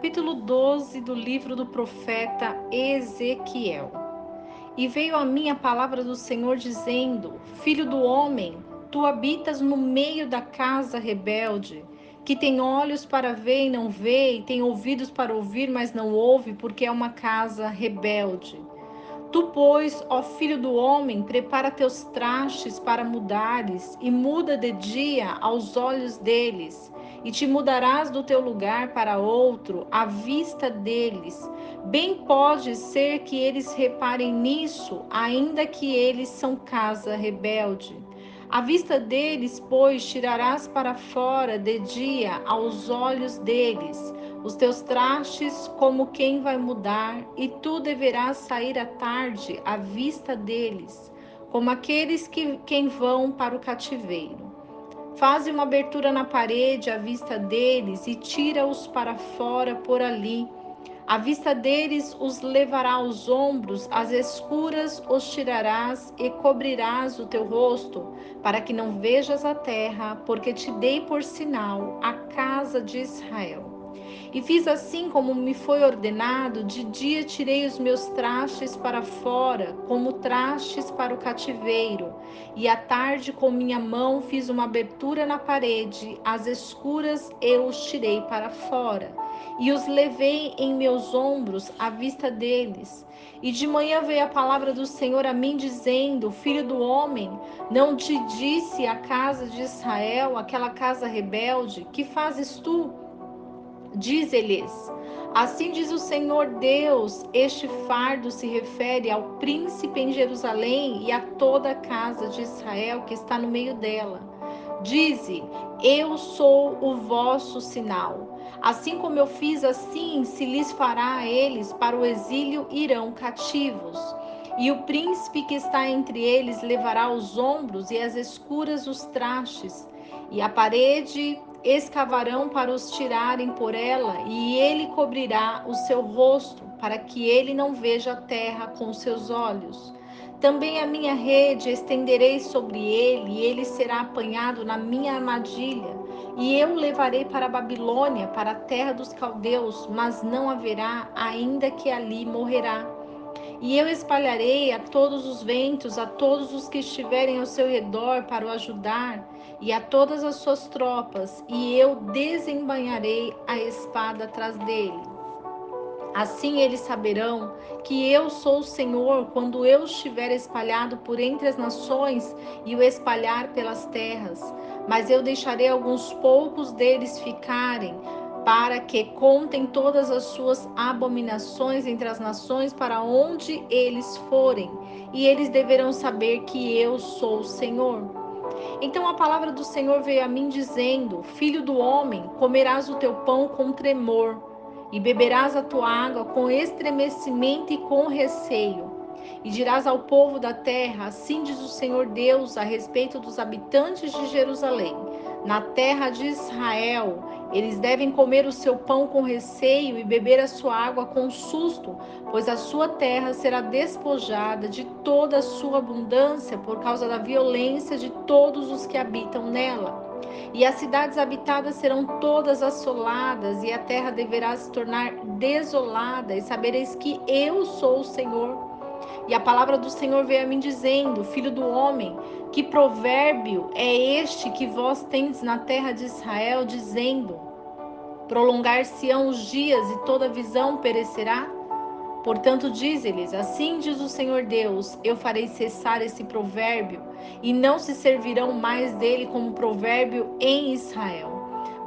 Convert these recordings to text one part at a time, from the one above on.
capítulo 12 do livro do profeta Ezequiel. E veio a mim a palavra do Senhor dizendo: Filho do homem, tu habitas no meio da casa rebelde, que tem olhos para ver e não vê, e tem ouvidos para ouvir, mas não ouve, porque é uma casa rebelde. Tu, pois, ó filho do homem, prepara teus trastes para mudares, e muda de dia aos olhos deles, e te mudarás do teu lugar para outro, à vista deles. Bem pode ser que eles reparem nisso, ainda que eles são casa rebelde. À vista deles, pois, tirarás para fora de dia aos olhos deles os teus trastes como quem vai mudar, e tu deverás sair à tarde à vista deles, como aqueles quem vão para o cativeiro. Faze uma abertura na parede à vista deles e tira-os para fora por ali. À vista deles os levará aos ombros, às escuras os tirarás e cobrirás o teu rosto, para que não vejas a terra, porque te dei por sinal a casa de Israel. E fiz assim como me foi ordenado: de dia tirei os meus trastes para fora, como trastes para o cativeiro, e à tarde com minha mão fiz uma abertura na parede, às escuras eu os tirei para fora, e os levei em meus ombros à vista deles. E de manhã veio a palavra do Senhor a mim, dizendo: Filho do homem, não te disse a casa de Israel, aquela casa rebelde, que fazes tu? Diz-lhes: assim diz o Senhor Deus, este fardo se refere ao príncipe em Jerusalém e a toda a casa de Israel que está no meio dela. Dize: eu sou o vosso sinal. Assim como eu fiz, assim se lhes fará a eles. Para o exílio irão cativos. E o príncipe que está entre eles levará os ombros e as escuras os trastes, e a parede escavarão para os tirarem por ela, e ele cobrirá o seu rosto, para que ele não veja a terra com os seus olhos. Também a minha rede estenderei sobre ele, e ele será apanhado na minha armadilha. E eu o levarei para a Babilônia, para a terra dos caldeus, mas não haverá, ainda que ali morrerá. E eu espalharei a todos os ventos, a todos os que estiverem ao seu redor para o ajudar, e a todas as suas tropas, e eu desembainharei a espada atrás dele. Assim eles saberão que eu sou o Senhor, quando eu estiver espalhado por entre as nações e o espalhar pelas terras. Mas eu deixarei alguns poucos deles ficarem, para que contem todas as suas abominações entre as nações para onde eles forem, e eles deverão saber que eu sou o Senhor. Então a palavra do Senhor veio a mim dizendo: Filho do homem, comerás o teu pão com tremor, e beberás a tua água com estremecimento e com receio. E dirás ao povo da terra: assim diz o Senhor Deus a respeito dos habitantes de Jerusalém: na terra de Israel, eles devem comer o seu pão com receio e beber a sua água com susto, pois a sua terra será despojada de toda a sua abundância por causa da violência de todos os que habitam nela. E as cidades habitadas serão todas assoladas, e a terra deverá se tornar desolada, e sabereis que eu sou o Senhor. E a palavra do Senhor veio a mim dizendo: Filho do homem, que provérbio é este que vós tendes na terra de Israel, dizendo: prolongar-se-ão os dias e toda visão perecerá? Portanto, dize-lhes: assim diz o Senhor Deus: eu farei cessar esse provérbio, e não se servirão mais dele como provérbio em Israel.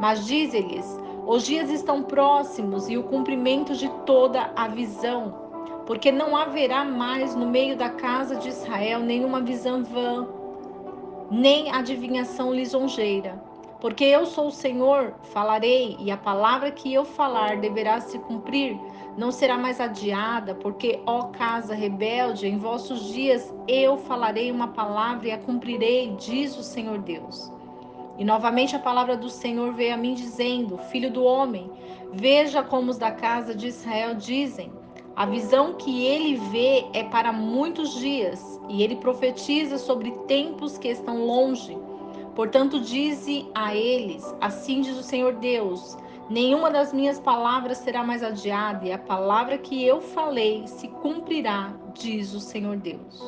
Mas dize-lhes: os dias estão próximos e o cumprimento de toda a visão, porque não haverá mais no meio da casa de Israel nenhuma visão vã, nem adivinhação lisonjeira. Porque eu sou o Senhor, falarei, e a palavra que eu falar deverá se cumprir, não será mais adiada, porque, ó casa rebelde, em vossos dias eu falarei uma palavra e a cumprirei, diz o Senhor Deus. E novamente a palavra do Senhor veio a mim dizendo: Filho do homem, veja como os da casa de Israel dizem: a visão que ele vê é para muitos dias, e ele profetiza sobre tempos que estão longe. Portanto, dize a eles: assim diz o Senhor Deus: Nenhuma das minhas palavras será mais adiada, e a palavra que eu falei se cumprirá, diz o Senhor Deus.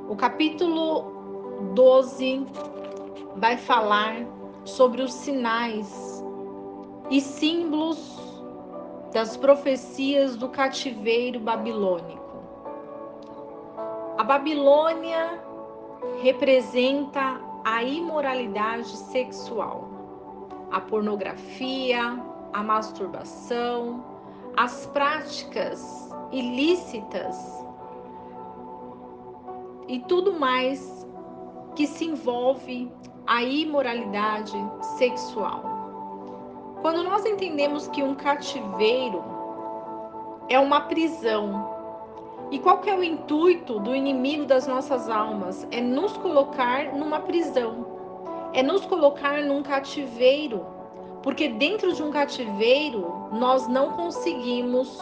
O capítulo 12 vai falar sobre os sinais e símbolos das profecias do cativeiro babilônico. A Babilônia representa a imoralidade sexual, a pornografia, a masturbação, as práticas ilícitas e tudo mais que se envolve a imoralidade sexual. Quando nós entendemos que um cativeiro é uma prisão, e qual que é o intuito do inimigo das nossas almas? É nos colocar numa prisão, é nos colocar num cativeiro, porque dentro de um cativeiro nós não conseguimos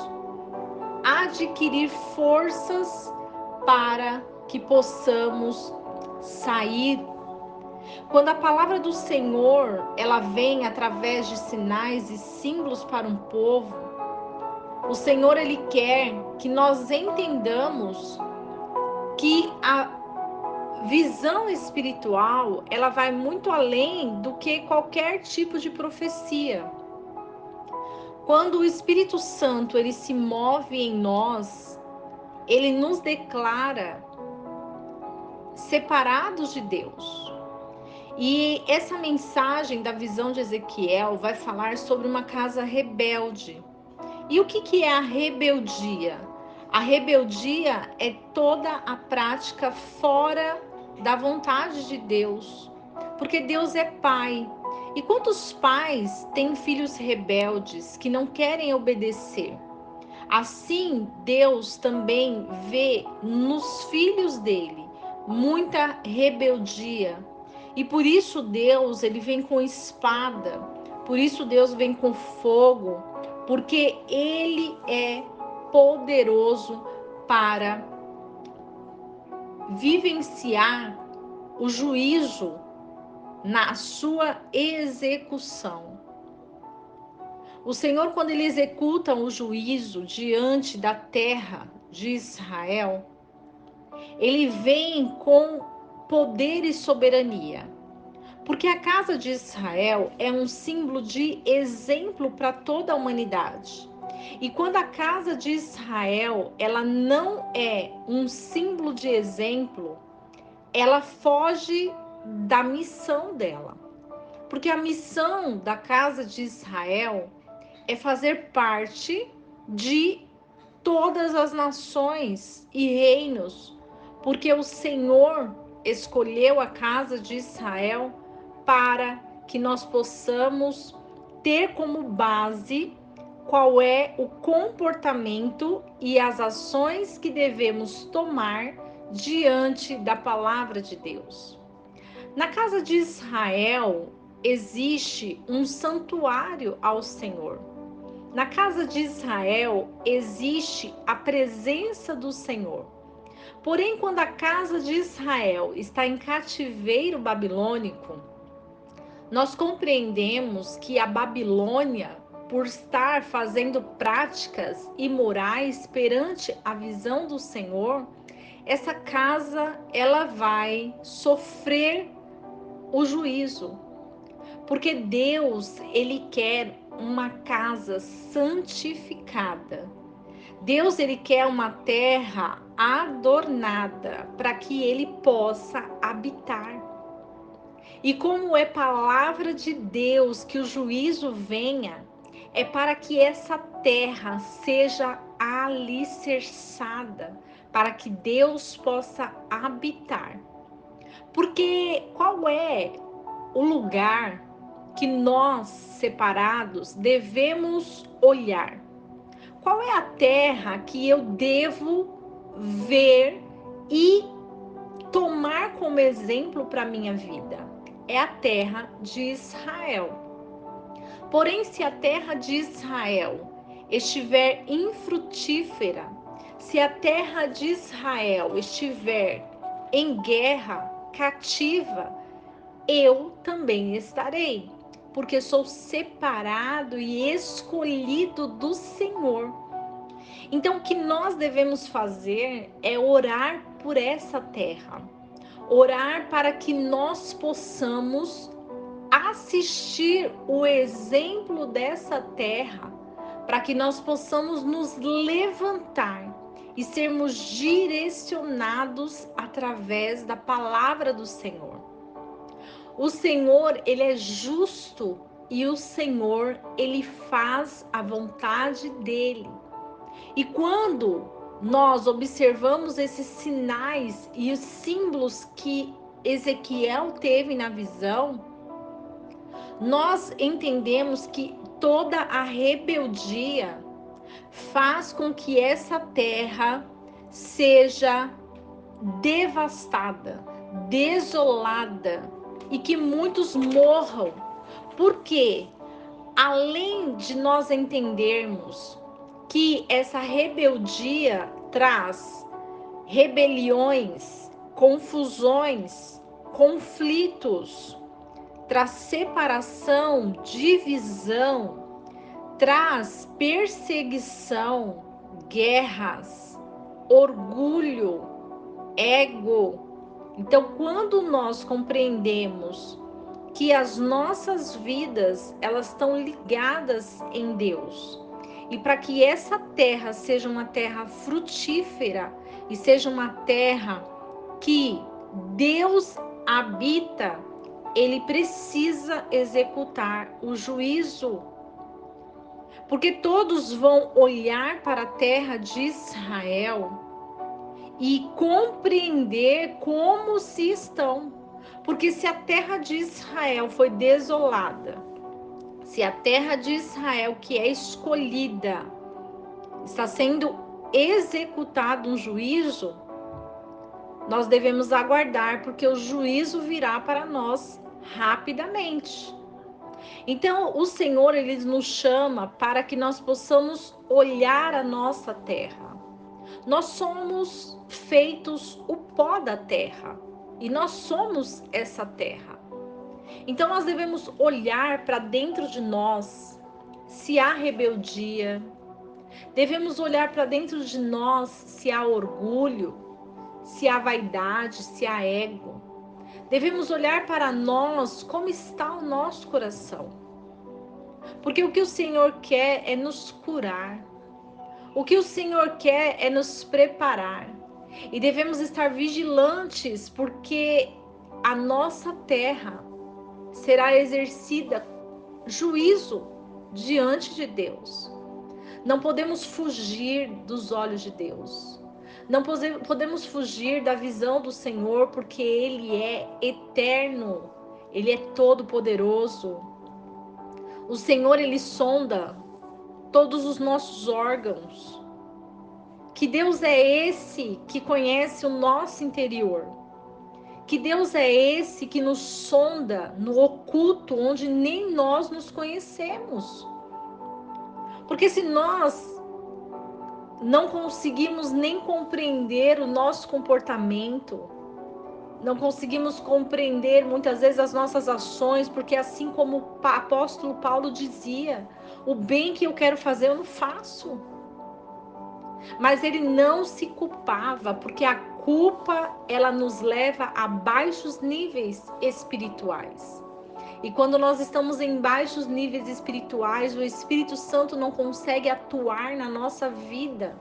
adquirir forças para que possamos sair. Quando a palavra do Senhor, ela vem através de sinais e símbolos para um povo, o Senhor, ele quer que nós entendamos que a visão espiritual, ela vai muito além do que qualquer tipo de profecia. Quando o Espírito Santo, ele se move em nós, ele nos declara separados de Deus. E essa mensagem da visão de Ezequiel vai falar sobre uma casa rebelde. E o que é a rebeldia? A rebeldia é toda a prática fora da vontade de Deus, porque Deus é Pai. E quantos pais têm filhos rebeldes que não querem obedecer? Assim, Deus também vê nos filhos dele muita rebeldia. E por isso Deus, ele vem com espada, por isso Deus vem com fogo, porque ele é poderoso para vivenciar o juízo na sua execução. O Senhor, quando ele executa o juízo diante da terra de Israel, ele vem com poder e soberania. Porque a casa de Israel é um símbolo de exemplo para toda a humanidade. E quando a casa de Israel, ela não é um símbolo de exemplo, ela foge da missão dela. Porque a missão da casa de Israel é fazer parte de todas as nações e reinos, porque o Senhor escolheu a casa de Israel para que nós possamos ter como base qual é o comportamento e as ações que devemos tomar diante da palavra de Deus. Na casa de Israel existe um santuário ao Senhor. Na casa de Israel existe a presença do Senhor. Porém, quando a casa de Israel está em cativeiro babilônico, nós compreendemos que a Babilônia, por estar fazendo práticas imorais perante a visão do Senhor, essa casa ela vai sofrer o juízo. Porque Deus, ele quer uma casa santificada. Deus, ele quer uma terra adornada para que ele possa habitar. E como é palavra de Deus que o juízo venha, é para que essa terra seja alicerçada, para que Deus possa habitar. Porque qual é o lugar que nós, separados, devemos olhar? Qual é a terra que eu devo ver e tomar como exemplo para a minha vida? É a terra de Israel. Porém, se a terra de Israel estiver infrutífera, se a terra de Israel estiver em guerra, cativa, eu também estarei. porque sou separado e escolhido do Senhor. Então, o que nós devemos fazer é orar por essa terra, orar para que nós possamos assistir o exemplo dessa terra, para que nós possamos nos levantar e sermos direcionados através da palavra do Senhor. O Senhor, ele é justo e o Senhor, ele faz a vontade dele. E quando nós observamos esses sinais e os símbolos que Ezequiel teve na visão, nós entendemos que toda a rebeldia faz com que essa terra seja devastada, desolada e que muitos morram. Porque além de nós entendermos que essa rebeldia traz rebeliões, confusões, conflitos, traz separação, divisão, traz perseguição, guerras, orgulho, ego. Então, quando nós compreendemos que as nossas vidas, elas estão ligadas em Deus, e para que essa terra seja uma terra frutífera e seja uma terra que Deus habita, ele precisa executar o juízo. Porque todos vão olhar para a terra de Israel e compreender como se estão. Porque se a terra de Israel foi desolada, se a terra de Israel, que é escolhida, está sendo executado um juízo, nós devemos aguardar, porque o juízo virá para nós rapidamente. Então, o Senhor, ele nos chama para que nós possamos olhar a nossa terra. Nós somos feitos o pó da terra e nós somos essa terra. Então, nós devemos olhar para dentro de nós se há rebeldia. Devemos olhar para dentro de nós se há orgulho, se há vaidade, se há ego. Devemos olhar para nós como está o nosso coração. Porque o que o Senhor quer é nos curar. O que o Senhor quer é nos preparar. E devemos estar vigilantes, porque a nossa terra será exercida juízo diante de Deus. Não podemos fugir dos olhos de Deus. Não podemos fugir da visão do Senhor, porque Ele é eterno. Ele é todo-poderoso. O Senhor, Ele sonda todos os nossos órgãos. Que Deus é esse que conhece o nosso interior. Que Deus é esse que nos sonda no oculto, onde nem nós nos conhecemos. Porque se nós não conseguimos nem compreender o nosso comportamento, não conseguimos compreender muitas vezes as nossas ações, porque assim como o apóstolo Paulo dizia, o bem que eu quero fazer eu não faço. Mas ele não se culpava, porque a culpa, ela nos leva a baixos níveis espirituais. E quando nós estamos em baixos níveis espirituais, o Espírito Santo não consegue atuar na nossa vida.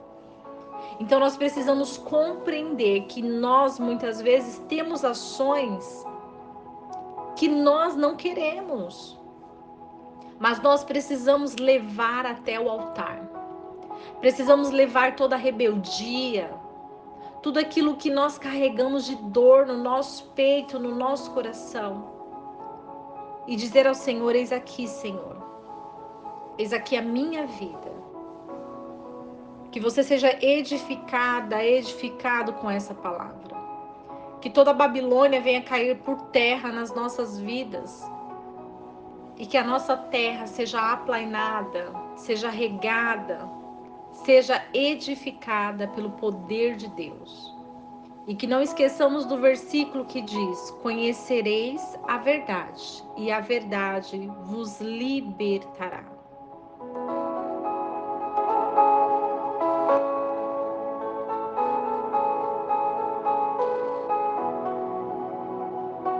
Então nós precisamos compreender que nós muitas vezes temos ações que nós não queremos. Mas nós precisamos levar até o altar. Precisamos levar toda a rebeldia, tudo aquilo que nós carregamos de dor no nosso peito, no nosso coração. E dizer ao Senhor, eis aqui, Senhor. Eis aqui a minha vida. Que você seja edificado com essa palavra. Que toda a Babilônia venha cair por terra nas nossas vidas. E que a nossa terra seja aplainada, seja regada, seja edificada pelo poder de Deus. E que não esqueçamos do versículo que diz: conhecereis a verdade, e a verdade vos libertará.